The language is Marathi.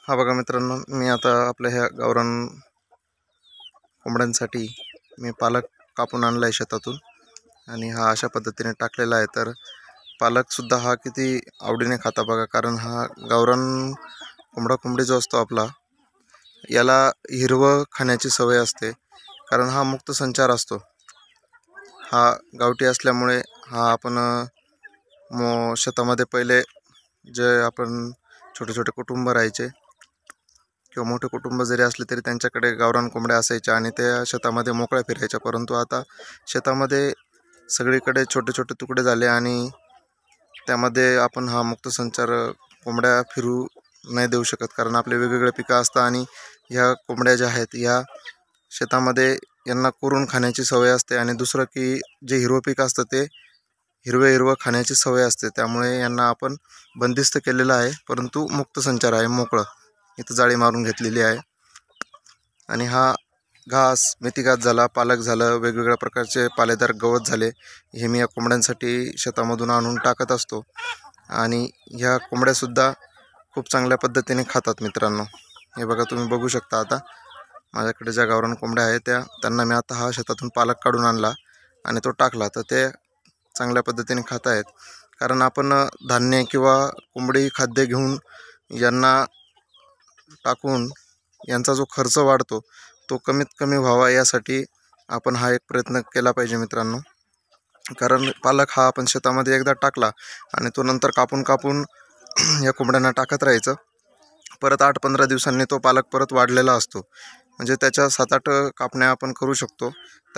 हा बघा मित्रांनो, मी आता आपल्या ह्या गावरान कोंबड्यांसाठी मी पालक कापून आणला आहे शेतातून आणि हा अशा पद्धतीने टाकलेला आहे। तर पालकसुद्धा हा किती आवडीने खाता बघा, कारण हा गावरान कोंबडी जो असतो आपला, याला हिरवं खाण्याची सवय असते, कारण हा मुक्त संचार असतो। हा गावठी असल्यामुळे हा आपण शेतामध्ये पहिले जे आपण छोटे छोटे कुटुंब राहायचे किंवा मोठे कुटुंब जरी असले तरी त्यांच्याकडे गावरान कोंबड्या असायच्या आणि त्या शेतामध्ये मोकळ्या फिरायच्या। परंतु आता शेतामध्ये सगळीकडे छोटे छोटे तुकडे झाले आणि त्यामध्ये आपण हा मुक्त संचार कोंबड्या फिरू नाही देऊ शकत, कारण आपले वेगवेगळे पिकं असतात आणि ह्या कोंबड्या ज्या आहेत ह्या शेतामध्ये यांना कोरून खाण्याची सवय असते आणि दुसरं की जे हिरवं पीक असतं ते हिरवं खाण्याची सवय असते। त्यामुळे यांना आपण बंदिस्त केलेलं आहे, परंतु मुक्त संचार आहे, मोकळं इथं जाळी मारून घेतलेली आहे। आणि हा घास, मेथी घास झाला, पालक झालं, वेगवेगळ्या प्रकारचे पालेदार गवत झाले, हे मी या कोंबड्यांसाठी शेतामधून आणून टाकत असतो आणि ह्या कोंबड्यासुद्धा खूप चांगल्या पद्धतीने खातात मित्रांनो। हे बघा, तुम्ही बघू शकता आता माझ्याकडे ज्या गावरान कोंबड्या आहेत त्यांना मी आता हा शेतातून पालक काढून आणला आणि तो टाकला, तर ते चांगल्या पद्धतीने खात आहेत। कारण आपण धान्य किंवा कोंबडी खाद्य घेऊन यांना टाकून यांचा जो खर्च वाढतो तो कमीत कमी व्हावा, यासाठी आपण हा एक प्रयत्न केला पाहिजे मित्रांनो। कारण पालक हा आपण शेतामध्ये एकदा टाकला आणि तो नंतर कापून या कोंबड्यांना टाकत राहायचं, परत 8-15 दिवसांनी तो पालक परत वाढलेला असतो, म्हणजे त्याच्या 7-8 कापण्या आपण करू शकतो।